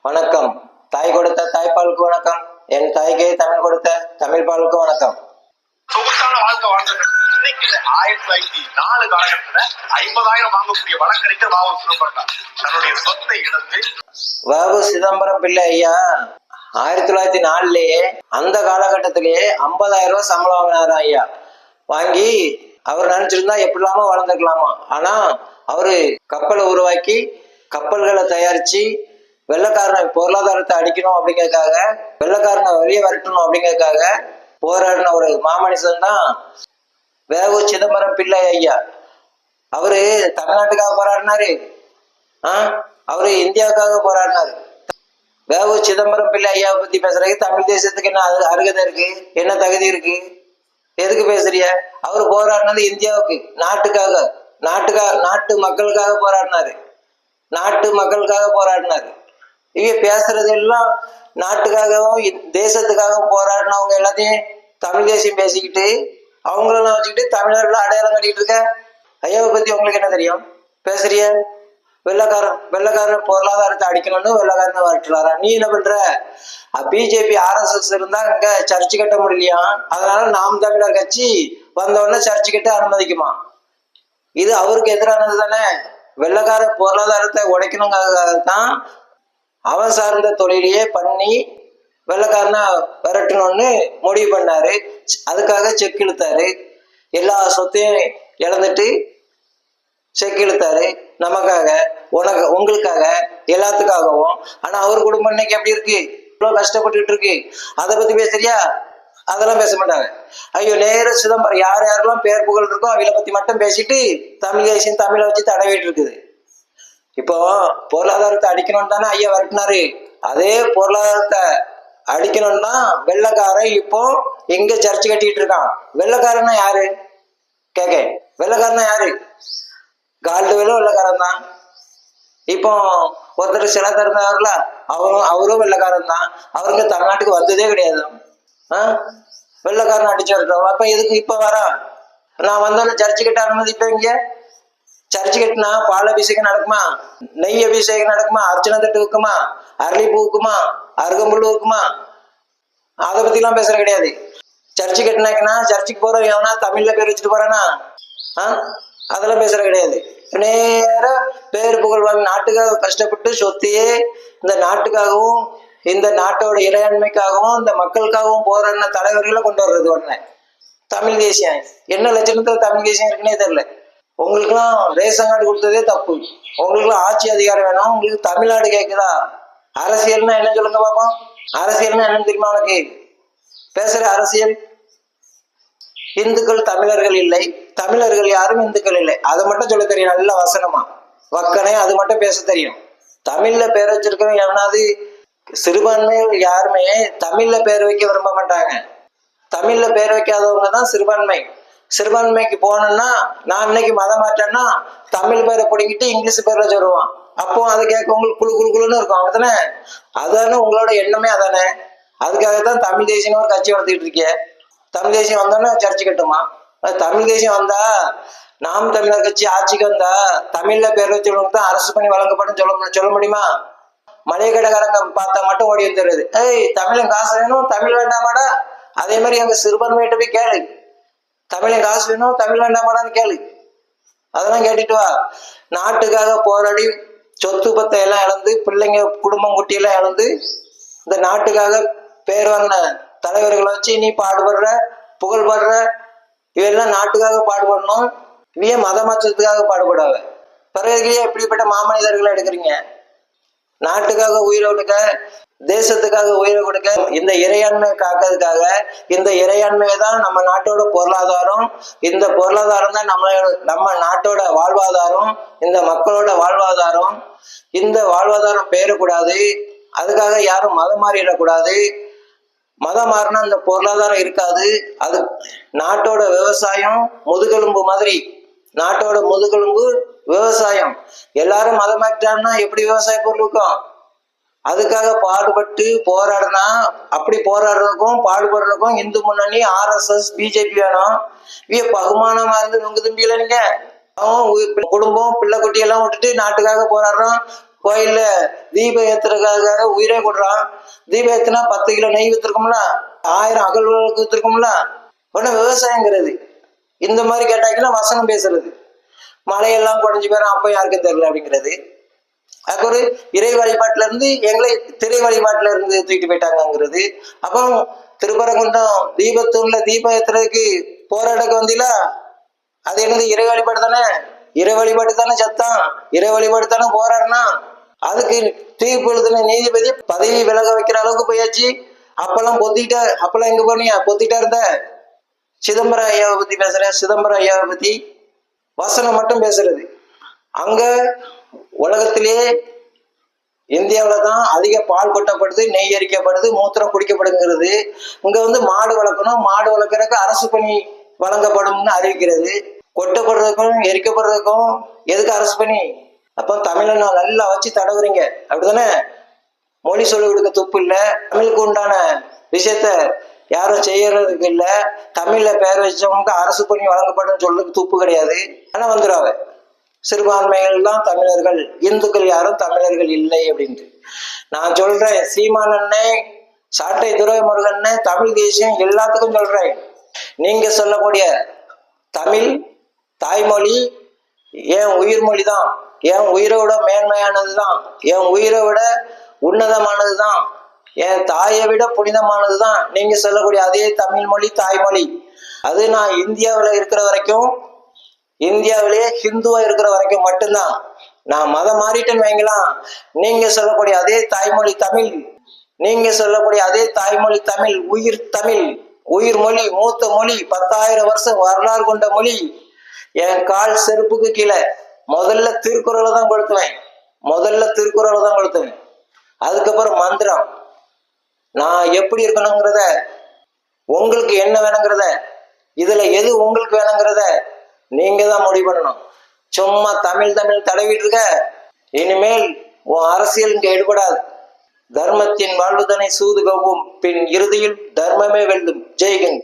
வணக்கம். தாய் கொடுத்த தாய்ப்பாலுக்கு வணக்கம். என் தாய்க்கே தமிழ் கொடுத்த தமிழ் பாலுக்கு வணக்கம். சொகுசான வாழ்க்கை வாழ்ந்தது. இன்னைக்கு 1904 காலகட்டத்துல 50,000 வாங்கக்கூடிய வழக்கறிஞர் வாவு சிதம்பரம் தன்னுடைய சொத்தை இழந்து வாவு சிதம்பரம் பிள்ளை ஐயா 1904 அந்த காலகட்டத்திலேயே 50,000 ரூபாய் சம்பளம் வாங்கினாரா ஐயா. வாங்கி அவர் நினைச்சிருந்தா எப்படிலாமோ வளர்ந்துக்கலாமா. ஆனா அவரு கப்பலை உருவாக்கி கப்பல்களை தயாரிச்சு வெள்ளக்காரனை பொருளாதாரத்தை அடிக்கணும் அப்படிங்கிறதுக்காக, வெள்ளக்காரனை வெளியே வரட்டணும் அப்படிங்கிறதுக்காக போராடின ஒரு மாமனிதன் தான் வேவு சிதம்பரம் பிள்ளை ஐயா. அவரு தமிழ்நாட்டுக்காக போராடினாரு. அவரு இந்தியாவுக்காக போராடினாரு. வேவு சிதம்பரம் பிள்ளை ஐயாவை பத்தி பேசுறதுக்கு தமிழ் தேசத்துக்கு என்ன அருகதை இருக்கு, என்ன தகுதி இருக்கு? எதுக்கு பேசுறிய? அவரு போராடினது இந்தியாவுக்கு, நாட்டுக்காக, நாட்டு மக்களுக்காக போராடினாரு. நாட்டு மக்களுக்காக போராடினாரு. இவங்க பேசுறது எல்லாம் நாட்டுக்காகவும் தேசத்துக்காகவும் போராடினவங்க எல்லாத்தையும் தமிழ் தேசியம் பேசிக்கிட்டு அவங்களெல்லாம் வச்சுக்கிட்டு தமிழர்களை அடையாளம் கட்டிக்கிட்டு இருக்க. ஐயாவை பத்தி உங்களுக்கு என்ன தெரியும்? பேசுறிய வெள்ளக்காரன் பொருளாதாரத்தை அடிக்கணும்னு வெள்ளக்காரனை வரட்டுறாரா? நீ என்ன பண்ற? பிஜேபி RSS இருந்தா இங்க சர்ச்சு கட்ட முடியலையா, அதனால நாம் தமிழர் கட்சி வந்தோடனே சர்ச்சு கட்ட அனுமதிக்குமா? இது அவருக்கு எதிரானது தானே. வெள்ளக்கார பொருளாதாரத்தை உடைக்கணுங்கிறதுதான் அவன் சார்ந்த தொழிலையே பண்ணி வெள்ளக்காரனா விரட்டணும்னு முடிவு பண்ணாரு. அதுக்காக செக் இழுத்தாரு. எல்லா சொத்தையும் இழந்துட்டு செக் இழுத்தாரு. நமக்காக, உங்களுக்காக, எல்லாத்துக்காகவும். ஆனா அவர் குடும்பம் இன்னைக்கு எப்படி இருக்கு? இவ்வளவு கஷ்டப்பட்டுட்டு இருக்கு. அதை பத்தி பேசுறியா? அதெல்லாம் பேச மாட்டாங்க. ஐயோ, நேர சிதம்பரம் யாரெல்லாம் பேர் புகழ் இருக்கோ அவளை பத்தி மட்டும் பேசிட்டு தமிழ் தேசியம் தமிழை வச்சு தடவிட்டு இருக்குது. இப்போ பொருளாதாரத்தை அடிக்கணும்னு தானே ஐயா வரட்டினாரு. அதே பொருளாதாரத்தை அடிக்கணும்னா வெள்ளக்காரன் இப்போ எங்க சர்ச்சு கட்டிட்டு இருக்கான். வெள்ளக்காரன்னா யாரு கேக்க? வெள்ளக்காரனா யாரு? கால்டுவேலும் வெள்ளக்காரன் தான். இப்போ ஒருத்தர் சில திறந்தாருல, அவரும் வெள்ளக்காரன் தான். அவருங்க தமிழ்நாட்டுக்கு வந்ததே கிடையாது. வெள்ளக்காரன் அடிச்சு வரட்டும். அப்ப எதுக்கு இப்ப வரான்? நான் வந்தோன்னு சர்ச்சு கட்ட அனுமதிப்பேன். இங்க சர்ச்சு கட்டினா பால் அபிஷேகம் நடக்குமா, நெய் அபிஷேகம் நடக்குமா, அர்ச்சனை தட்டு வைக்குமா, அரளிப்பூ வைக்குமா, அருகம்புல் வைக்குமா? அதை பத்தி எல்லாம் பேசுற கிடையாது. சர்ச்சு கட்டினாக்குன்னா சர்ச்சுக்கு போற எவனா தமிழ்ல பேர் வச்சுட்டு போறானா? அதெல்லாம் பேசுற கிடையாது. நேர பேர் புகழ் வாங்கி நாட்டுக்காக கஷ்டப்பட்டு சொத்தையே இந்த நாட்டுக்காகவும் இந்த நாட்டோட இறையாண்மைக்காகவும் இந்த மக்களுக்காகவும் போராடின தலைவர்களை கொண்டு வர்றது உடனே தமிழ் தேசியம். என்ன லட்சணத்துல தமிழ் தேசியம் இருக்குன்னே தெரியல. உங்களுக்குலாம் ரேஷன் கார்டு கொடுத்ததே தப்பு. உங்களுக்குலாம் ஆட்சி அதிகாரம் வேணும். உங்களுக்கு தமிழ்நாடு கேட்குதா? அரசியல்னா என்ன சொல்லுங்க பாப்போம். அரசியல்னா என்னன்னு தெரியுமா உனக்கு? பேசுற அரசியல். இந்துக்கள் தமிழர்கள் இல்லை, தமிழர்கள் யாரும் இந்துக்கள் இல்லை. அதை மட்டும் சொல்ல தெரியும் நல்ல வசனமா வக்கனே. அது மட்டும் பேச தெரியும். தமிழ்ல பேர் வச்சிருக்கவங்க எவனாவது சிறுபான்மைகள் யாருமே தமிழ்ல பேர் வைக்க விரும்ப மாட்டாங்க. தமிழ்ல பேர் வைக்காதவங்க தான் சிறுபான்மை. சிறுபான்மைக்கு போனோம்னா நான் இன்னைக்கு மதம் மாற்றேன்னா தமிழ் பேரை பிடிங்கிட்டு இங்கிலீஷ் பேர்ல சொல்லுவான். அப்போ அதை கேட்க உங்களுக்கு குழுன்னு இருக்கும். அப்படித்தானே? அதானே உங்களோட எண்ணமே அதானே. அதுக்காகத்தான் தமிழ் தேசியம் ஒரு கட்சி வளர்த்துக்கிட்டு இருக்கீங்க. தமிழ் தேசியம் வந்தோன்னா சர்ச்சை கட்டுமா? தமிழ் தேசியம் வந்தா, நாம் தமிழர் கட்சி ஆட்சிக்கு வந்தா தமிழ்ல பேர் வச்சவங்களுக்கு தான் அரசு பண்ணி வழங்கப்படும் சொல்ல முடியுமா? மளிகை கடைக்காரங்க பார்த்தா மட்டும் ஓடி வந்துடுறது. தமிழன் காசு வேணும், தமிழ் வேண்டாமாடா. அதே மாதிரி அங்க சிறுபான்மையிட்ட போய் கேளு, தமிழன் காசு வேணும், தமிழ் வேண்டாமாடான்னு கேளு. அதெல்லாம் கேட்டுட்டு வா. நாட்டுக்காக போராடி சொத்து பத்தை எல்லாம் இழந்து பிள்ளைங்க குடும்பம் குட்டியெல்லாம் இழந்து இந்த நாட்டுக்காக பேர் வாங்கின தலைவர்களை வச்சு நீ பாடுபடுற, புகழ் பாடுற. இவெல்லாம் நாட்டுக்காக பாடுபடணும். இவைய மத மாற்றத்துக்காக பாடுபடாத. பிறகு எப்படிப்பட்ட மாமனிதர்களை எடுக்கிறீங்க? நாட்டுக்காக உயிரை கொடுக்க, தேசத்துக்காக உயிரை கொடுக்க, இந்த இறையாண்மையை காக்கிறதுக்காக. இந்த இறையாண்மையை தான் நம்ம நாட்டோட பொருளாதாரம். இந்த பொருளாதாரம் தான் நம்ம நாட்டோட வாழ்வாதாரம், இந்த மக்களோட வாழ்வாதாரம். இந்த வாழ்வாதாரம் பெயரக்கூடாது. அதுக்காக யாரும் மதம் மாறிடக்கூடாது. மதம் மாறினா இந்த பொருளாதாரம் இருக்காது. அது நாட்டோட விவசாயம் முதுகெலும்பு மாதிரி. நாட்டோட முதுகெலும்பு விவசாயம். எல்லாரும் மதம் மாற்றான்னா எப்படி விவசாய பொருள் இருக்கும்? அதுக்காக பாடுபட்டு போராடினா, அப்படி போராடுறதுக்கும் பாடுபடுறதுக்கும் இந்து முன்னணி, RSS, பிஜேபி வேணும். பகுமானமா இருந்து உங்க தம்பியில நீங்க குடும்பம் பிள்ளை குட்டி எல்லாம் விட்டுட்டு நாட்டுக்காக போராடுறோம். கோயில்ல தீபம் ஏத்துறதுக்காக உயிரே கொடுறான். தீபம் ஏத்துனா 10 கிலோ நெய் வித்துருக்கோம்ல, 1000 அகல் விளக்கு வித்துருக்கோம்ல. உடனே விவசாயங்கிறது இந்த மாதிரி கேட்டாங்கன்னா வசனம் பேசுறது, மழையெல்லாம் குறைஞ்சு போயிடும் அப்ப யாருக்கும் தெரியல அப்படிங்கிறது. அதுக்கு ஒரு இறை வழிபாட்டுல இருந்து எங்களை திரை வழிபாட்டுல இருந்து தூக்கிட்டு போயிட்டாங்கிறது. அப்புறம் திருப்பரங்குன்றம் தீபத்தூண்ல தீபம் ஏத்துறதுக்கு போராட்டக்கு வந்தீங்களா, அது என்னது இறை வழிபாடு தானே, இறை வழிபாடு தானே சத்தம், இறை வழிபாடு தானே போராடினா. அதுக்கு தீர்ப்பு எழுதின நீதிபதி பதவி விலக வைக்கிற அளவுக்கு போயாச்சு. அப்பெல்லாம் பொத்திட்ட, அப்பெல்லாம் எங்க போனியா, பொத்திட்டா இருந்த. சிதம்பரம் ஐயாவை பத்தி பேசுறேன், சிதம்பரம் ஐயாவை பத்தி வசனம் மட்டும் பேசுறது. அங்க உலகத்திலேயே இந்தியாவில தான் அதிக பால் கொட்டப்படுது, நெய் எரிக்கப்படுது, மூத்திரம் குடிக்கப்படுங்கிறது. இங்க வந்து மாடு வளர்க்கணும், மாடு வளர்க்கறதுக்கு அரசு பணி வழங்கப்படும்னு அறிவிக்கிறது. கொட்டப்படுறதுக்கும் எரிக்கப்படுறதுக்கும் எதுக்கு அரசு பணி? அப்போ தமிழை நான் நல்லா வச்சு தடவுறீங்க அப்படித்தானே. மொழி சொல்லி கொடுக்க துப்பு இல்லை, தமிழுக்கு உண்டான விஷயத்த யாரும் செய்யறதுக்கு இல்லை. தமிழ்ல பெயர் வச்சவங்களுக்கு அரசு பணி வழங்கப்படும் சொல்றதுக்கு துப்பு கிடையாது. ஆனா வந்துடுவாங்க சிறுபான்மைகள் தான் தமிழர்கள், இந்துக்கள் யாரும் தமிழர்கள் இல்லை அப்படின்ட்டு. நான் சொல்றேன், சீமான் அண்ணன், சாட்டை துரைமுருகன், தமிழ் தேசியம் எல்லாத்துக்கும் சொல்றேன். நீங்க சொல்லக்கூடிய தமிழ் தாய்மொழி என் உயிர் மொழி தான், என் உயிரை விட மேன்மையானது தான், என் உயிரை விட உன்னதமானது தான், என் தாயை விட புனிதமானது தான். நீங்க சொல்லக்கூடிய அதே தமிழ் மொழி தாய்மொழி. அது நான் இந்தியாவில் இருக்கிற வரைக்கும், இந்தியாவிலேயே ஹிந்துவா இருக்கிற வரைக்கும் மட்டும்தான். நான் மதம் மாறிட்டேன்னு வைங்களாம், நீங்க சொல்லக்கூடிய அதே தாய்மொழி தமிழ், நீங்க சொல்லக்கூடிய அதே தாய்மொழி தமிழ், உயிர் தமிழ், உயிர் மொழி, மூத்த மொழி, 10,000 வருஷம் வரலாறு கொண்ட மொழி. என் கால் செருப்புக்கு கீழே முதல்ல திருக்குறளை தான் கொளுத்துவேன், முதல்ல திருக்குறளை தான் கொளுத்துவேன். அதுக்கப்புறம் மந்திரம். நான் எப்படி இருக்கணுங்கிறத, உங்களுக்கு என்ன வேணுங்கிறத, இதுல எது உங்களுக்கு வேணுங்கிறத நீங்க தான் முடிவு பண்ணணும். சும்மா தமிழ் தமிழ் தடவிட்டு இருக்க, இனிமேல் உன் அரசியல் இங்க எடுபடாது. தர்மத்தின் வாழ்வுதனை சூது கவ்வும், பின் இறுதியில் தர்மமே வெல்லும். ஜெய்ஹிந்த்.